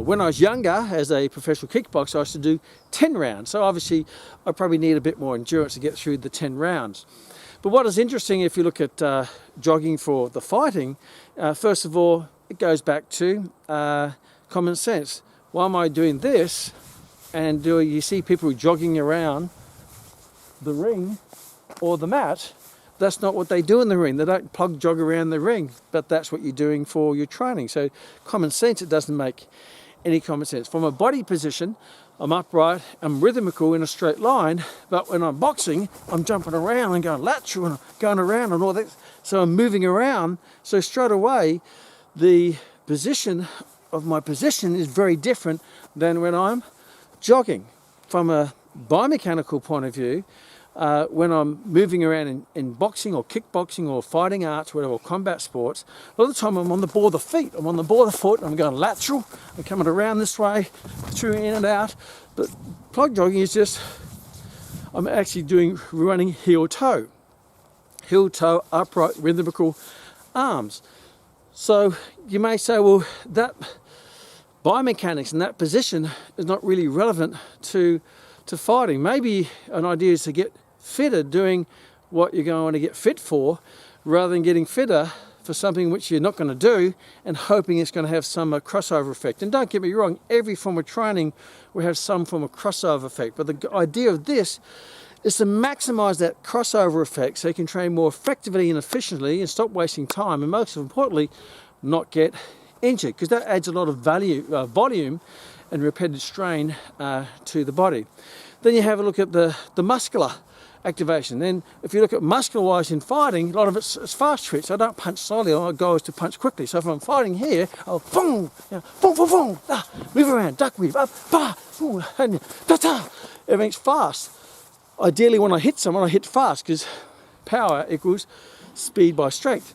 When I was younger, as a professional kickboxer, I used to do 10 rounds. So obviously, I probably need a bit more endurance to get through the 10 rounds. But what is interesting, if you look at jogging for the fighting, first of all, it goes back to common sense. Why am I doing this? And you see people jogging around the ring or the mat? that's not what they do in the ring. They don't plug jog around the ring, but that's what you're doing for your training. So common sense, it doesn't make any common sense. From a body position, I'm upright, I'm rhythmical in a straight line, but when I'm boxing, I'm jumping around and going lateral and going around and all that. So I'm moving around. So straight away, the position of my position is very different than when I'm jogging. From a biomechanical point of view, when I'm moving around in boxing or kickboxing or fighting arts, whatever, or combat sports, a lot of the time I'm on the ball of the feet. I'm on the ball of the foot, I'm going lateral, I'm coming around this way, through in and out. But plug jogging is just, I'm actually doing running heel toe, upright, rhythmical arms. So you may say, well, that biomechanics in that position is not really relevant to fighting. Maybe an idea is to get fitter doing what you're going to get fit for, rather than getting fitter for something which you're not going to do and hoping it's going to have some crossover effect. And don't get me wrong, every form of training will have some form of crossover effect, but the idea of this is to maximize that crossover effect so you can train more effectively and efficiently and stop wasting time, and most importantly, not get injured, because that adds a lot of volume and repetitive strain to the body. Then you have a look at the muscular activation. Then if you look at muscular wise in fighting, a lot of it's fast twitch. I don't punch slowly, my goal is to punch quickly. So if I'm fighting here, I'll boom, boom, boom, boom, move around, duck weave, up, ba, boom, and ta-ta. Everything's fast. Ideally when I hit someone, I hit fast, because power equals speed by strength,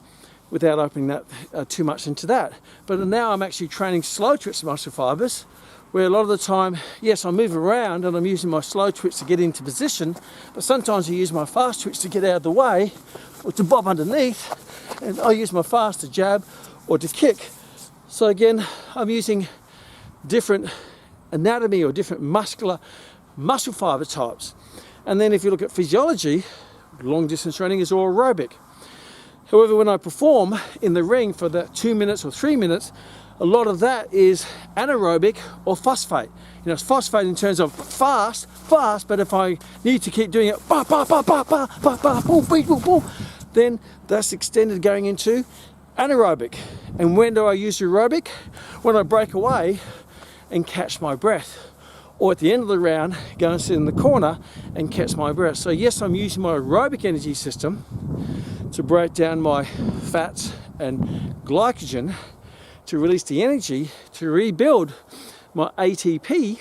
without opening that too much into that. But now I'm actually training slow twitch muscle fibers, where a lot of the time, yes, I move around and I'm using my slow twitch to get into position, but sometimes I use my fast twitch to get out of the way or to bob underneath, and I use my fast to jab or to kick. So again, I'm using different anatomy or different muscle fiber types. And then if you look at physiology, long distance running is all aerobic. However, when I perform in the ring for that 2 minutes or 3 minutes, a lot of that is anaerobic or phosphate. You know, it's phosphate in terms of fast, but if I need to keep doing it, ba, ba, ba, ba, ba, ba, ba, boom, boom, boom, boom, then that's extended going into anaerobic. And when do I use aerobic? When I break away and catch my breath. Or at the end of the round, go and sit in the corner and catch my breath. So yes, I'm using my aerobic energy system to break down my fats and glycogen to release the energy to rebuild my ATP,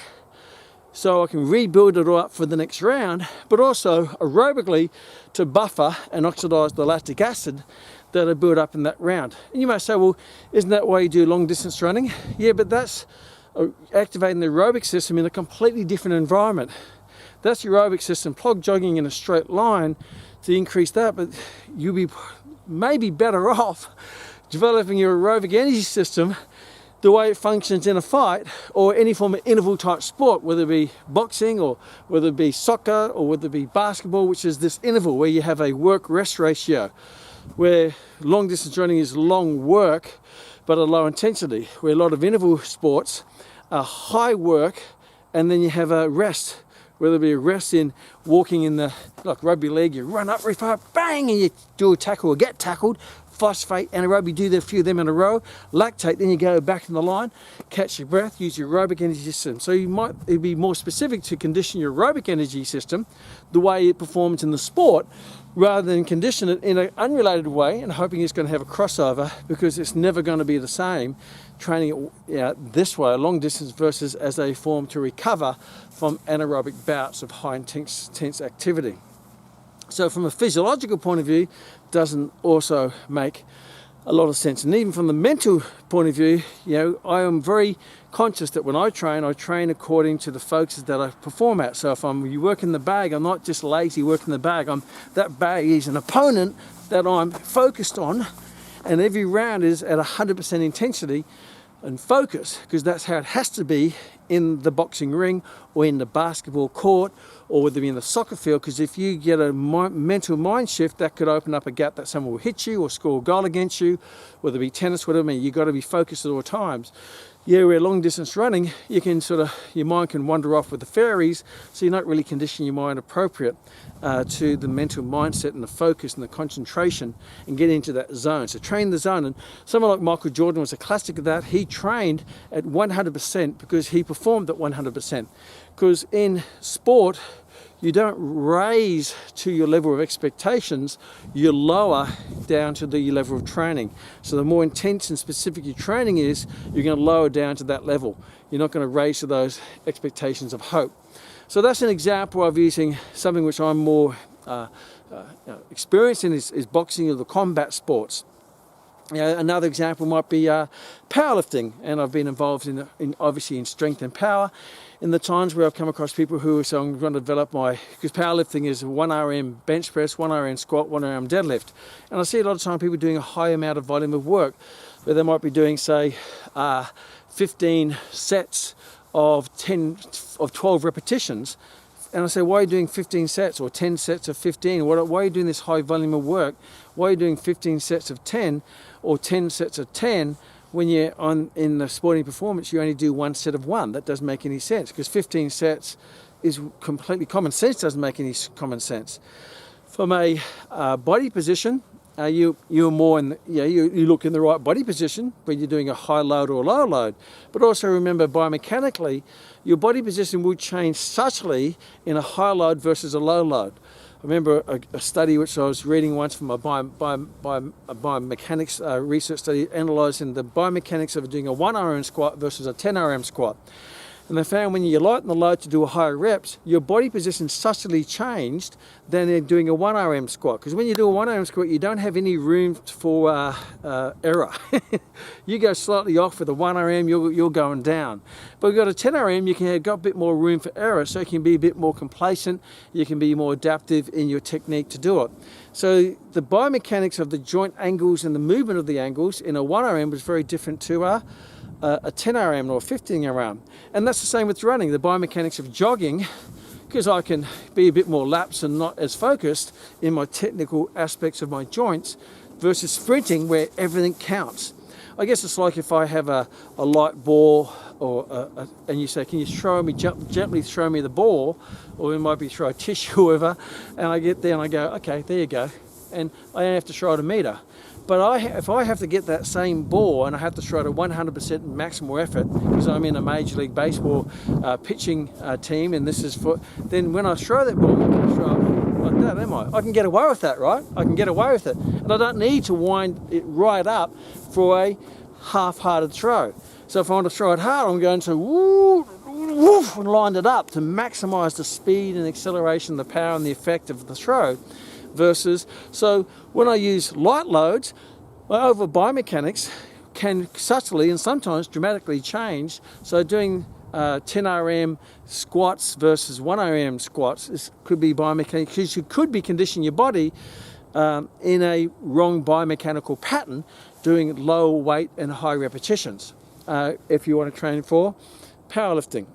so I can rebuild it all up for the next round, but also aerobically to buffer and oxidize the lactic acid that I build up in that round. And you may say, well, isn't that why you do long distance running? Yeah, but that's activating the aerobic system in a completely different environment. That's the aerobic system, plug jogging in a straight line to increase that, but you'll be maybe better off developing your aerobic energy system the way it functions in a fight or any form of interval type sport, whether it be boxing or whether it be soccer or whether it be basketball, which is this interval where you have a work-rest ratio, where long distance running is long work but a low intensity, where a lot of interval sports are high work and then you have a rest, whether it be a rest in walking in the, like rugby league, you run up very far, bang, and you do a tackle or get tackled, phosphate, anaerobic, do a few of them in a row, lactate, then you go back in the line, catch your breath, use your aerobic energy system. So it'd be more specific to condition your aerobic energy system the way it performs in the sport, rather than condition it in an unrelated way and hoping it's going to have a crossover, because it's never going to be the same training it this way, a long distance, versus as a form to recover from anaerobic bouts of high intense activity. So from a physiological point of view, doesn't also make a lot of sense. And even from the mental point of view, you know, I am very conscious that when I train according to the focuses that I perform at. So if you work in the bag, I'm not just lazy working the bag. That bag is an opponent that I'm focused on, and every round is at 100% intensity and focus, because that's how it has to be in the boxing ring or in the basketball court or whether it be in the soccer field, because if you get a mental mind shift, that could open up a gap that someone will hit you or score a goal against you, whether it be tennis, whatever. I mean, you've got to be focused at all times. yeah, where long distance running, you can sort of, your mind can wander off with the fairies, so you're not really conditioning your mind appropriate to the mental mindset and the focus and the concentration and get into that zone. So train the zone. And someone like Michael Jordan was a classic of that. He trained at 100% because he performed at 100%. Because in sport, you don't raise to your level of expectations, you lower down to the level of training. So the more intense and specific your training is, you're going to lower down to that level. You're not going to raise to those expectations of hope. So that's an example of using something which I'm more experienced in is boxing or the combat sports. Another example might be powerlifting, and I've been involved in obviously in strength and power in the times where I've come across people who are saying, I'm going to develop because powerlifting is 1 RM bench press, 1 RM squat, 1 RM deadlift. And I see a lot of time people doing a high amount of volume of work, where they might be doing, say, 15 sets of 12 repetitions. And I say, why are you doing 15 sets or 10 sets of 15? Why are you doing this high volume of work? Why are you doing 15 sets of 10 or 10 sets of 10 when you're in the sporting performance, you only do 1 set of 1? That doesn't make any sense, because 15 sets is completely common sense, doesn't make any common sense. From a body position, you're more in you look in the right body position when you're doing a high load or a low load. But also remember, biomechanically, your body position will change subtly in a high load versus a low load. I remember a study which I was reading once from a biomechanics research study analysing the biomechanics of doing a 1 RM squat versus a 10 RM squat. And they found when you lighten the load to do a higher reps, your body position subtly changed than in doing a 1 RM squat. Because when you do a 1 RM squat, you don't have any room for error. You go slightly off with a 1 RM, you're going down. But we've got a 10 RM, you can have got a bit more room for error, so you can be a bit more complacent, you can be more adaptive in your technique to do it. So the biomechanics of the joint angles and the movement of the angles in a 1 RM was very different to a 10 RM or a 15 RM. And that's the same with running. The biomechanics of jogging, because I can be a bit more lapsed and not as focused in my technical aspects of my joints, versus sprinting where everything counts. I guess it's like if I have a light ball and you say, can you gently throw me the ball, or it might be throw a tissue or whatever, and I get there and I go, okay, there you go. And I only have to throw it a metre. But if I have to get that same ball and I have to throw it at 100% maximal effort, because I'm in a Major League Baseball pitching team, and this is then when I throw that ball, I can throw it like that, am I? I can get away with that, right? I can get away with it. And I don't need to wind it right up for a half-hearted throw. So if I want to throw it hard, I'm going to woof and line it up to maximize the speed and acceleration, the power and the effect of the throw. Versus, so when I use light loads, over biomechanics can subtly and sometimes dramatically change. So doing 10 RM squats versus 1 RM squats could be biomechanics, because you could be conditioning your body in a wrong biomechanical pattern, doing low weight and high repetitions. If you want to train for powerlifting,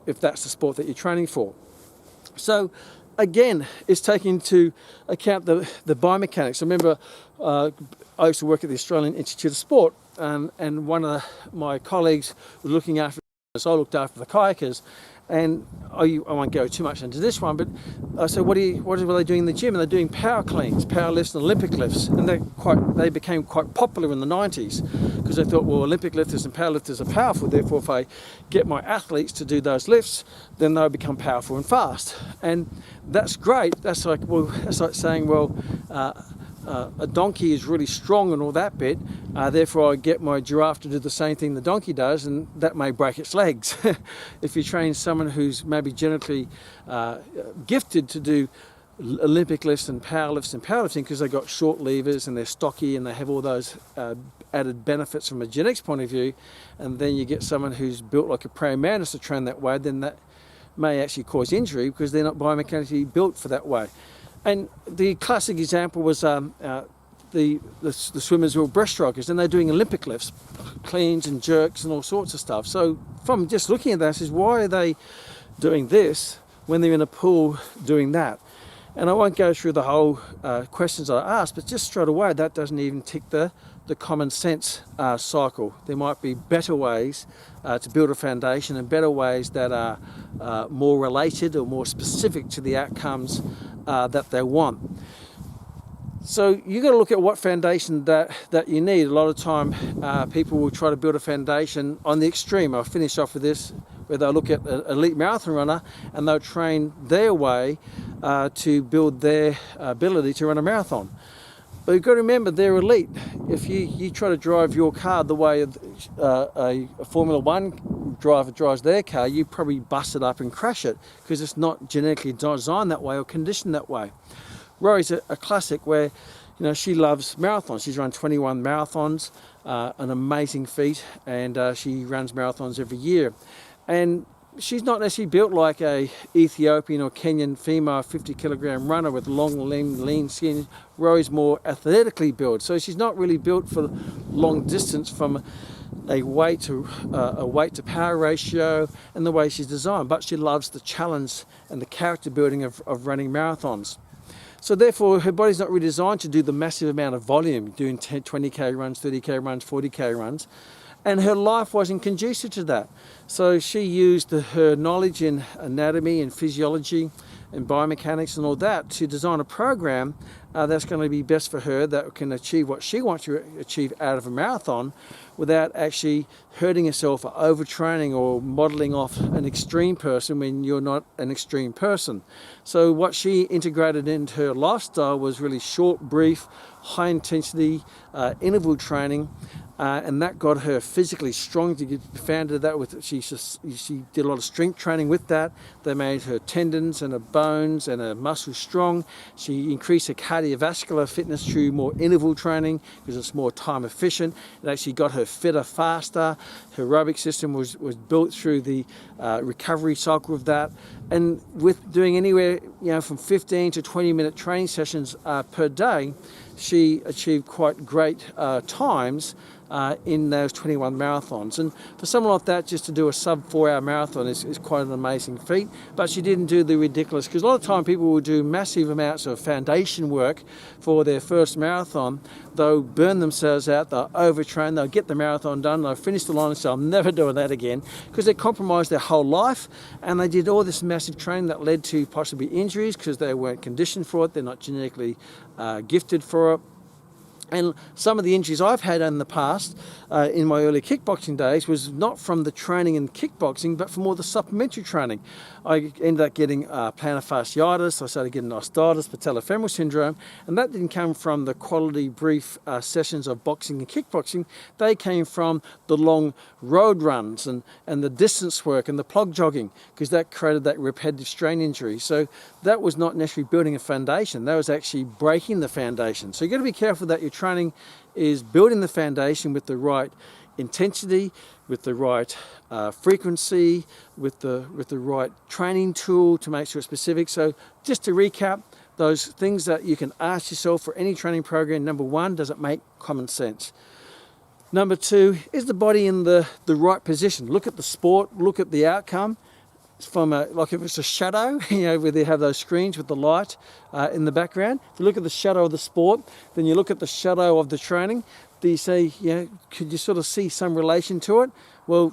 if that's the sport that you're training for. So again, it's taking into account the biomechanics. I remember I used to work at the Australian Institute of Sport, and one of my colleagues was looking after, so I looked after the kayakers, and I won't go too much into this one, but I said, what were they doing in the gym? And they're doing power cleans, power lifts and Olympic lifts, and they became quite popular in the 90s, because they thought, well, Olympic lifters and power lifters are powerful, therefore if I get my athletes to do those lifts, then they'll become powerful and fast. And that's great. That's like saying, well, a donkey is really strong and all that bit, therefore I get my giraffe to do the same thing the donkey does, and that may break its legs. If you train someone who's maybe genetically gifted to do Olympic lifts and powerlifting, because they've got short levers and they're stocky and they have all those added benefits from a genetics point of view, and then you get someone who's built like a praying mantis to train that way, then that may actually cause injury because they're not biomechanically built for that way. And the classic example was the swimmers who are breaststrokers, and they're doing Olympic lifts, cleans and jerks and all sorts of stuff. So from just looking at that, is why are they doing this when they're in a pool doing that? And I won't go through the whole questions I asked, but just straight away, that doesn't even tick the common sense cycle. There might be better ways to build a foundation, and better ways that are more related or more specific to the outcomes that they want. So you got to look at what foundation that you need. A lot of time people will try to build a foundation on the extreme. I'll finish off with this, where they'll look at an elite marathon runner and they'll train their way to build their ability to run a marathon. But you've got to remember, they're elite. If you try to drive your car the way a Formula One driver drives their car, you probably bust it up and crash it, because it's not genetically designed that way or conditioned that way. Rory's a classic, where she loves marathons. She's run 21 marathons, an amazing feat, and she runs marathons every year. And she's not necessarily built like a Ethiopian or Kenyan female 50-kilogram runner with long, lean skin. Rory's more athletically built, so she's not really built for long distance from a weight to power ratio and the way she's designed. But she loves the challenge and the character building of running marathons. So therefore, her body's not really designed to do the massive amount of volume, doing 20k runs, 30k runs, 40k runs. And her life wasn't conducive to that. So she used her knowledge in anatomy and physiology and biomechanics and all that to design a program that's going to be best for her, that can achieve what she wants to achieve out of a marathon without actually hurting herself or overtraining or modeling off an extreme person when you're not an extreme person. So what she integrated into her lifestyle was really short, brief, high intensity interval training. And that got her physically strong. To founded that with she did a lot of strength training with that. They made her tendons and her bones and her muscles strong. She increased her cardiovascular fitness through more interval training, because it's more time efficient. It actually got her fitter faster. Her aerobic system was built through the recovery cycle of that. And with doing anywhere from 15 to 20-minute training sessions per day, she achieved quite great times in those 21 marathons. And for someone like that, just to do a sub 4-hour marathon is quite an amazing feat. But she didn't do the ridiculous, because a lot of time people will do massive amounts of foundation work for their first marathon. They'll burn themselves out, they'll overtrain, they'll get the marathon done, they'll finish the line and say, I'm never doing that again, because they compromised their whole life, and they did all this massive training that led to possibly injuries because they weren't conditioned for it, they're not genetically gifted for it. And some of the injuries I've had in the past, in my early kickboxing days, was not from the training in kickboxing, but from all the supplementary training. I ended up getting plantar fasciitis, I started getting osteitis, patellofemoral syndrome, and that didn't come from the quality brief sessions of boxing and kickboxing. They came from the long road runs and the distance work and the plug jogging, because that created that repetitive strain injury. So that was not necessarily building a foundation, that was actually breaking the foundation. So you've got to be careful that your training is building the foundation with the right intensity, with the right frequency, with the right training tool to make sure it's specific. So just to recap, those things that you can ask yourself for any training program: number one, does it make common sense? Number two, is the body in the right position? Look at the sport, look at the outcome. From like if it's a shadow, where they have those screens with the light in the background. If you look at the shadow of the sport, then you look at the shadow of the training. Do you say, could you sort of see some relation to it? Well,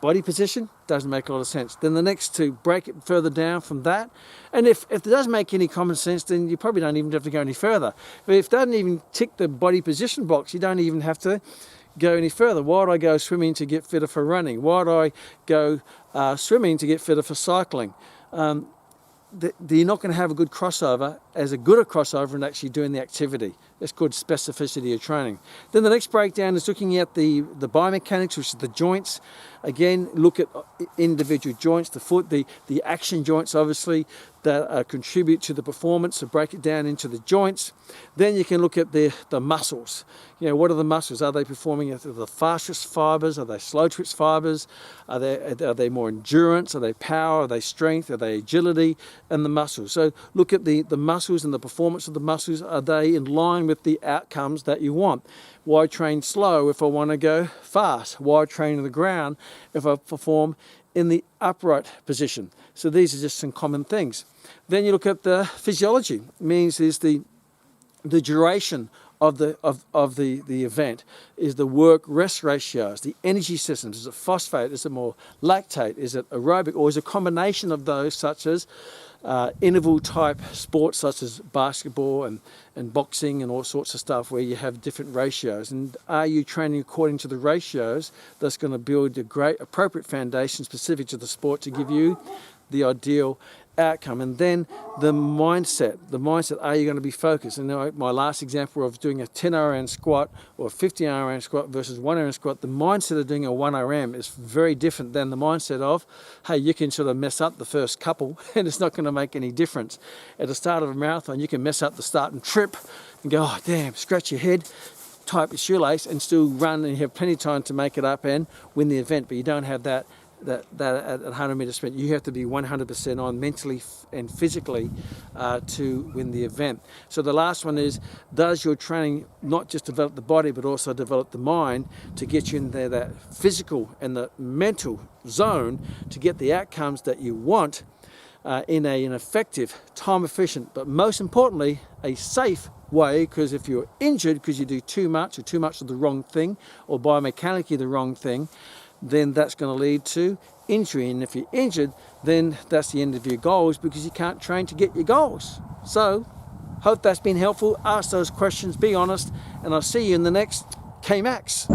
body position doesn't make a lot of sense. Then the next to break it further down from that. And if it does make any common sense, then you probably don't even have to go any further. But if it doesn't even tick the body position box, you don't even have to go any further. Why would I go swimming to get fitter for running? Why do I go swimming to get fitter for cycling? You're not going to have a good crossover, as good a crossover in actually doing the activity. That's called specificity of training. Then the next breakdown is looking at the biomechanics, which is the joints. Again, look at individual joints, the foot, the action joints, obviously, that contribute to the performance, so break it down into the joints. Then you can look at the muscles. What are the muscles? Are they performing at the fastest fibers? Are they slow twitch fibers? Are they more endurance? Are they power? Are they strength? Are they agility? And the muscles. So look at the muscles and the performance of the muscles. Are they in line with the outcomes that you want? Why train slow if I want to go fast? Why train on the ground if I perform in the upright position. So these are just some common things. Then you look at the physiology. It means is the duration of the event, is the work-rest ratios, the energy systems. Is it phosphate? Is it more lactate? Is it aerobic? Or is it a combination of those, such as interval type sports such as basketball and boxing and all sorts of stuff where you have different ratios? And are you training according to the ratios that's going to build a great appropriate foundation specific to the sport to give you the ideal outcome? And then the mindset, are you going to be focused? And my last example of doing a 10 RM squat or a 50 RM squat versus 1 RM squat, the mindset of doing a 1 RM is very different than the mindset of, hey, you can sort of mess up the first couple and it's not going to make any difference. At the start of a marathon, you can mess up the start and trip and go, oh damn, scratch your head, tie up your shoelace and still run, and you have plenty of time to make it up and win the event. But you don't have that at 100-meter sprint. You have to be 100% on mentally and physically to win the event. So the last one is, does your training not just develop the body but also develop the mind to get you in there, that physical and the mental zone, to get the outcomes that you want in an effective, time efficient, but most importantly a safe way? Because if you're injured because you do too much or too much of the wrong thing, or biomechanically the wrong thing, then that's going to lead to injury. And if you're injured, then that's the end of your goals, because you can't train to get your goals. So, hope that's been helpful. Ask those questions, be honest, and I'll see you in the next K-Max.